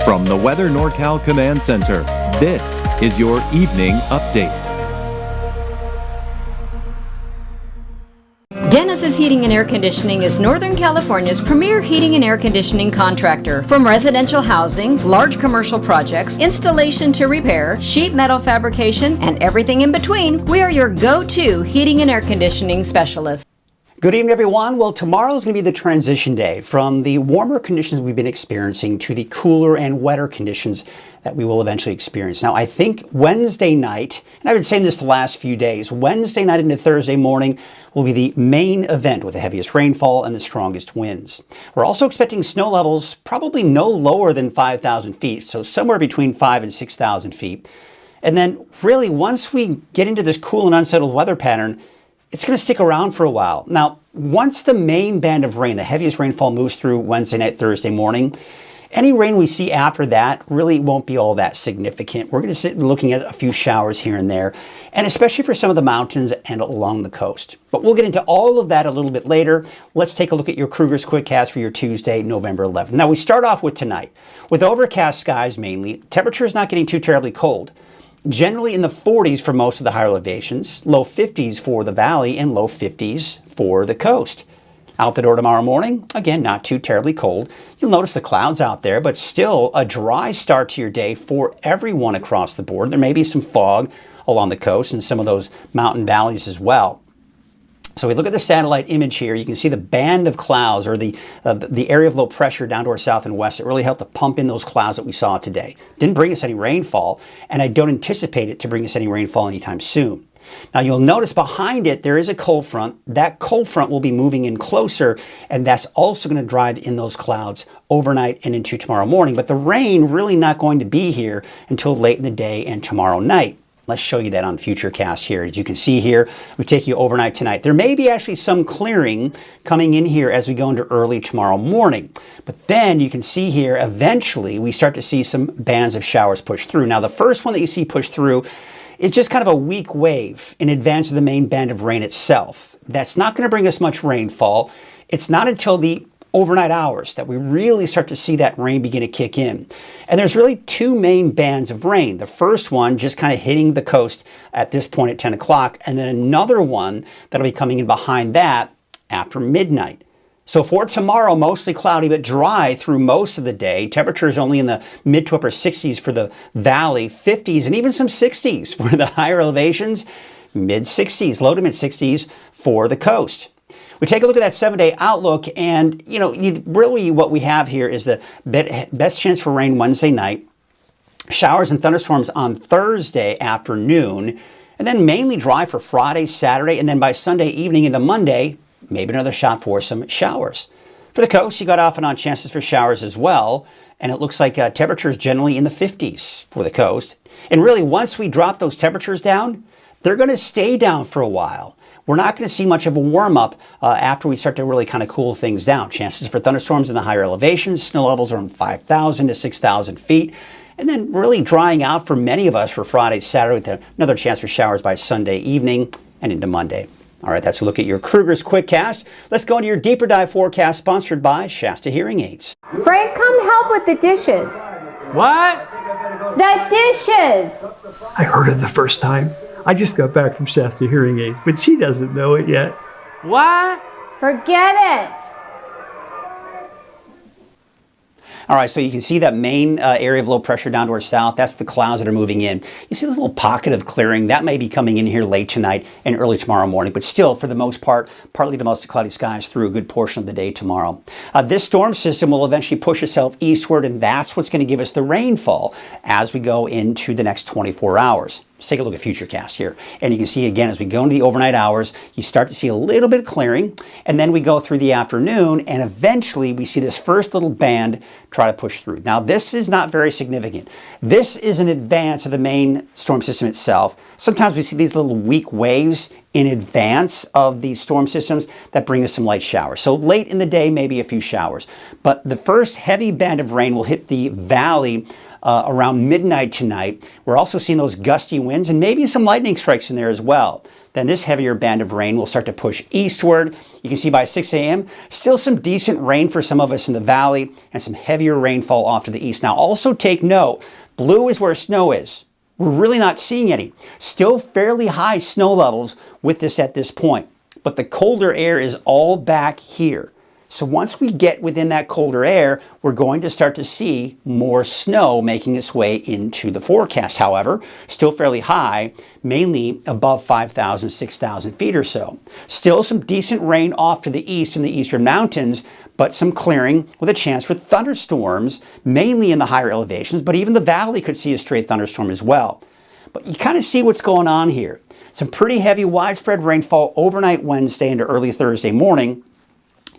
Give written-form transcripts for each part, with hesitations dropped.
From the Weather NorCal Command Center, this is your Evening Update. Dennis's Heating and Air Conditioning is Northern California's premier heating and air conditioning contractor. From residential housing, large commercial projects, installation to repair, sheet metal fabrication, and everything in between, we are your go-to heating and air conditioning specialist. Good evening, everyone. Well, tomorrow is going to be the transition day from the warmer conditions we've been experiencing to the cooler and wetter conditions that we will eventually experience. Now, I think Wednesday night, and I've been saying this the last few days, Wednesday night into Thursday morning will be the main event with the heaviest rainfall and the strongest winds. We're also expecting snow levels probably no lower than 5,000 feet, so somewhere between 5,000 and 6,000 feet. And then really, once we get into this cool and unsettled weather pattern, it's going to stick around for a while. Now, once the main band of rain, the heaviest rainfall, moves through Wednesday night, Thursday morning, any rain we see after that really won't be all that significant. We're going to sit looking at a few showers here and there, and especially for some of the mountains and along the coast. But we'll get into all of that a little bit later. Let's take a look at your Krueger's Quickcast for your Tuesday, November 11th. Now, we start off with tonight. With overcast skies mainly, temperature is not getting too terribly cold. Generally in the 40s for most of the higher elevations, low 50s for the valley, and low 50s for the coast. Out the door tomorrow morning, again, not too terribly cold. You'll notice the clouds out there, but still a dry start to your day for everyone across the board. There may be some fog along the coast and some of those mountain valleys as well. So we look at the satellite image here, you can see the band of clouds, or the area of low pressure down to our south and west. It really helped to pump in those clouds that we saw today. Didn't bring us any rainfall, and I don't anticipate it to bring us any rainfall anytime soon. Now you'll notice behind it there is a cold front. That cold front will be moving in closer, and that's also going to drive in those clouds overnight and into tomorrow morning. But the rain really not going to be here until late in the day and tomorrow night. Let's show you that on Futurecast here. As you can see here, we take you overnight tonight. There may be actually some clearing coming in here as we go into early tomorrow morning. But then you can see here, eventually, we start to see some bands of showers push through. Now, the first one that you see push through is just kind of a weak wave in advance of the main band of rain itself. That's not going to bring us much rainfall. It's not until the overnight hours that we really start to see that rain begin to kick in. And there's really two main bands of rain. The first one just kind of hitting the coast at this point at 10 o'clock, and then another one that'll be coming in behind that after midnight. So for tomorrow, mostly cloudy but dry through most of the day. Temperatures only in the mid to upper 60s for the valley, 50s, and even some 60s for the higher elevations, mid 60s, low to mid 60s for the coast. We take a look at that 7-day outlook, and really what we have here is the best chance for rain Wednesday night, showers and thunderstorms on Thursday afternoon, and then mainly dry for Friday, Saturday, and then by Sunday evening into Monday, maybe another shot for some showers. For the coast, you got off and on chances for showers as well, and it looks like temperatures generally in the 50s for the coast. And really, once we drop those temperatures down, they're going to stay down for a while. We're not going to see much of a warm-up after we start to really kind of cool things down. Chances for thunderstorms in the higher elevations, snow levels around 5,000 to 6,000 feet, and then really drying out for many of us for Friday, Saturday, with another chance for showers by Sunday evening and into Monday. All right, that's a look at your Krueger's Quickcast. Let's go into your deeper dive forecast, sponsored by Shasta Hearing Aids. Frank, come help with the dishes. What? The dishes! I heard it the first time. I just got back from Shasta Hearing Aids, but she doesn't know it yet. What? Forget it. All right, so you can see that main area of low pressure down to our south. That's the clouds that are moving in. You see this little pocket of clearing. That may be coming in here late tonight and early tomorrow morning, but still, for the most part, partly to mostly cloudy skies through a good portion of the day tomorrow. This storm system will eventually push itself eastward, and that's what's going to give us the rainfall as we go into the next 24 hours. Let's take a look at Futurecast here. And you can see again, as we go into the overnight hours, you start to see a little bit of clearing, and then we go through the afternoon, and eventually we see this first little band try to push through. Now, this is not very significant. This is in advance of the main storm system itself. Sometimes we see these little weak waves in advance of the storm systems that bring us some light showers. So late in the day, maybe a few showers. But the first heavy band of rain will hit the valley around midnight tonight. We're also seeing those gusty winds and maybe some lightning strikes in there as well. Then this heavier band of rain will start to push eastward. You can see by 6 a.m., still some decent rain for some of us in the valley and some heavier rainfall off to the east. Now also take note, blue is where snow is. We're really not seeing any. Still fairly high snow levels with this at this point. But the colder air is all back here. So once we get within that colder air, we're going to start to see more snow making its way into the forecast. However, still fairly high, mainly above 5,000, 6,000 feet or so. Still some decent rain off to the east in the eastern mountains, but some clearing with a chance for thunderstorms, mainly in the higher elevations, but even the valley could see a stray thunderstorm as well. But you kind of see what's going on here. Some pretty heavy widespread rainfall overnight Wednesday into early Thursday morning,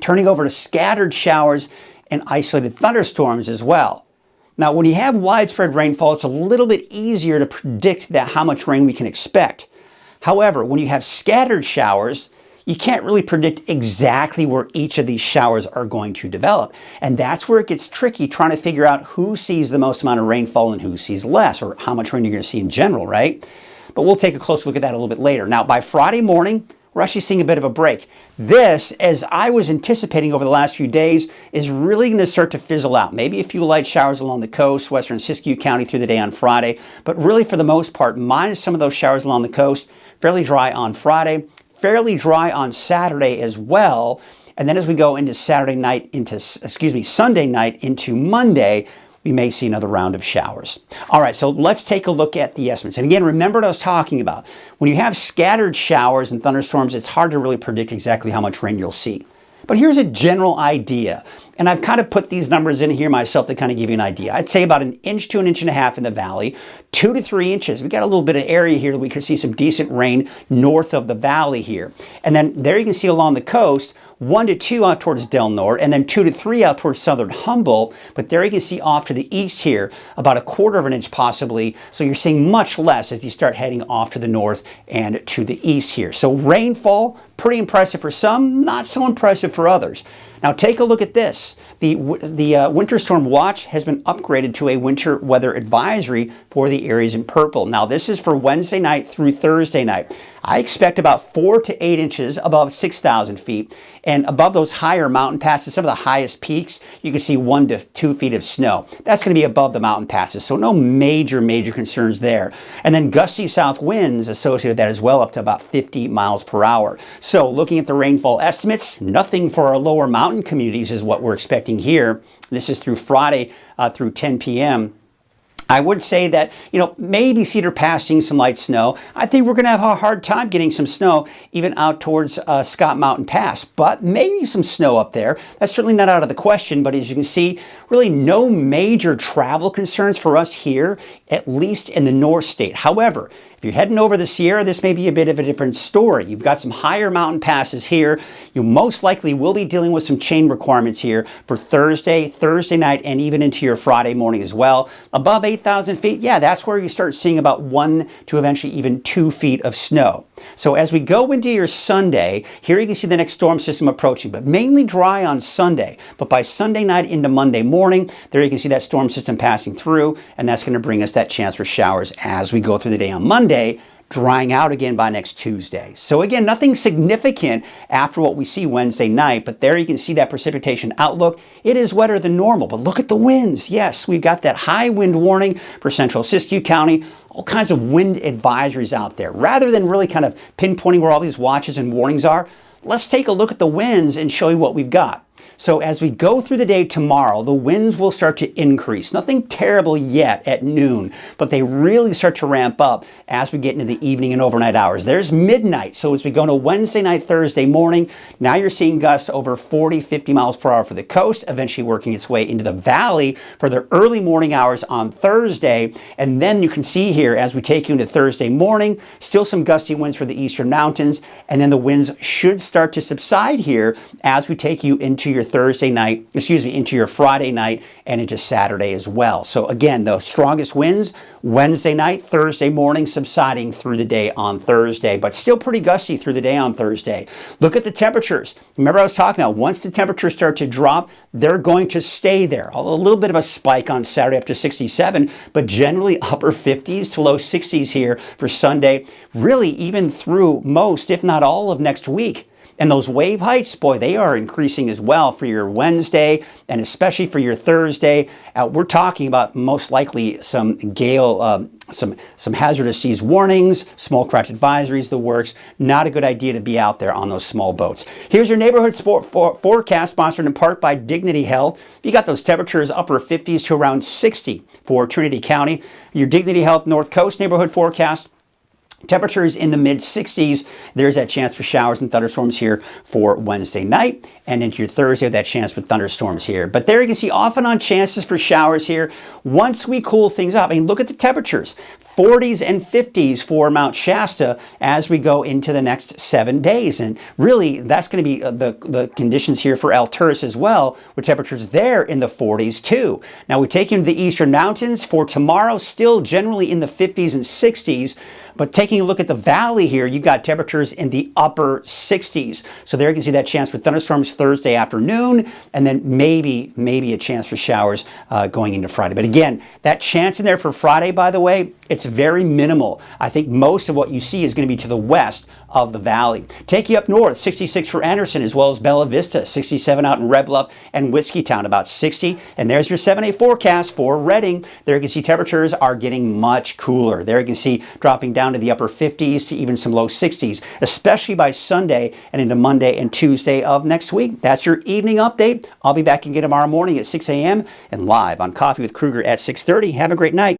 turning over to scattered showers and isolated thunderstorms as well. Now, when you have widespread rainfall, it's a little bit easier to predict how much rain we can expect. However, when you have scattered showers, you can't really predict exactly where each of these showers are going to develop. And that's where it gets tricky, trying to figure out who sees the most amount of rainfall and who sees less, or how much rain you're going to see in general, right? But we'll take a close look at that a little bit later. Now, by Friday morning, we're actually seeing a bit of a break. This, as I was anticipating over the last few days, is really going to start to fizzle out. Maybe a few light showers along the coast, western Siskiyou County through the day on Friday, but really for the most part, minus some of those showers along the coast, fairly dry on Friday, fairly dry on Saturday as well. And then as we go into Sunday night into Monday, we may see another round of showers. All right, so let's take a look at the estimates. And again, remember what I was talking about. When you have scattered showers and thunderstorms, it's hard to really predict exactly how much rain you'll see. But here's a general idea. And I've kind of put these numbers in here myself to kind of give you an idea. I'd say about 1 inch to 1.5 inches in the valley, 2 to 3 inches. We got a little bit of area here that we could see some decent rain north of the valley here. And then there you can see along the coast, 1 to 2 out towards Del Norte, and then 2 to 3 out towards southern Humboldt. But there you can see off to the east here, about 1/4 inch possibly. So you're seeing much less as you start heading off to the north and to the east here. So rainfall, pretty impressive for some, not so impressive for others. Now take a look at this. The winter storm watch has been upgraded to a winter weather advisory for the areas in purple. Now this is for Wednesday night through Thursday night. I expect about 4 to 8 inches above 6,000 feet, and above those higher mountain passes, some of the highest peaks, you can see 1 to 2 feet of snow. That's going to be above the mountain passes, so no major concerns there. And then gusty south winds associated with that as well, up to about 50 miles per hour. So looking at the rainfall estimates, nothing for our lower mountain communities is what we're expecting here. This is through Friday through 10 p.m. I would say that, maybe Cedar Pass seeing some light snow. I think we're going to have a hard time getting some snow even out towards Scott Mountain Pass, but maybe some snow up there. That's certainly not out of the question, but as you can see, really no major travel concerns for us here, at least in the North State. However, if you're heading over the Sierra, this may be a bit of a different story. You've got some higher mountain passes here. You most likely will be dealing with some chain requirements here for Thursday night, and even into your Friday morning as well. Above 8,000 feet, yeah, that's where you start seeing about 1 to eventually even 2 feet of snow. So as we go into your Sunday, here you can see the next storm system approaching, but mainly dry on Sunday. But by Sunday night into Monday morning, there you can see that storm system passing through, and that's going to bring us that chance for showers as we go through the day on Monday, drying out again by next Tuesday. So again, nothing significant after what we see Wednesday night, but there you can see that precipitation outlook. It is wetter than normal, but look at the winds. Yes, we've got that high wind warning for central Siskiyou County, all kinds of wind advisories out there. Rather than really kind of pinpointing where all these watches and warnings are, let's take a look at the winds and show you what we've got. So as we go through the day tomorrow, the winds will start to increase. Nothing terrible yet at noon, but they really start to ramp up as we get into the evening and overnight hours. There's midnight. So as we go into Wednesday night, Thursday morning, now you're seeing gusts over 40, 50 miles per hour for the coast, eventually working its way into the valley for the early morning hours on Thursday. And then you can see here as we take you into Thursday morning, still some gusty winds for the eastern mountains. And then the winds should start to subside here as we take you into your Thursday night, into your Friday night and into Saturday as well. So again, the strongest winds Wednesday night, Thursday morning, subsiding through the day on Thursday, but still pretty gusty through the day on Thursday. Look at the temperatures. Remember I was talking about once the temperatures start to drop, they're going to stay there. A little bit of a spike on Saturday up to 67, but generally upper 50s to low 60s here for Sunday, really even through most, if not all of next week. And those wave heights, boy, they are increasing as well for your Wednesday and especially for your Thursday. We're talking about most likely some gale, some hazardous seas warnings, small craft advisories, the works. Not a good idea to be out there on those small boats. Here's your neighborhood sport forecast, sponsored in part by Dignity Health. You got those temperatures upper 50s to around 60 for Trinity County. Your Dignity Health North Coast neighborhood forecast, temperatures in the mid 60s. There's that chance for showers and thunderstorms here for Wednesday night and into your Thursday, that chance for thunderstorms here. But there you can see off and on chances for showers here once we cool things up. I mean, look at the temperatures, 40s and 50s for Mount Shasta as we go into the next 7 days. And really, that's going to be the conditions here for Alturas as well, with temperatures there in the 40s too. Now we take you to the eastern mountains for tomorrow, still generally in the 50s and 60s. But taking a look at the valley here, you got temperatures in the upper 60s. So there you can see that chance for thunderstorms Thursday afternoon, and then maybe a chance for showers going into Friday. But again, that chance in there for Friday, by the way, it's very minimal. I think most of what you see is going to be to the west of the valley. Take you up north, 66 for Anderson as well as Bella Vista, 67 out in Red Bluff and Whiskeytown, about 60. And there's your 7-day forecast for Redding. There you can see temperatures are getting much cooler. There you can see dropping down to the upper 50s to even some low 60s, especially by Sunday and into Monday and Tuesday of next week. That's your evening update. I'll be back again tomorrow morning at 6 a.m. and live on Coffee with Krueger at 6:30. Have a great night.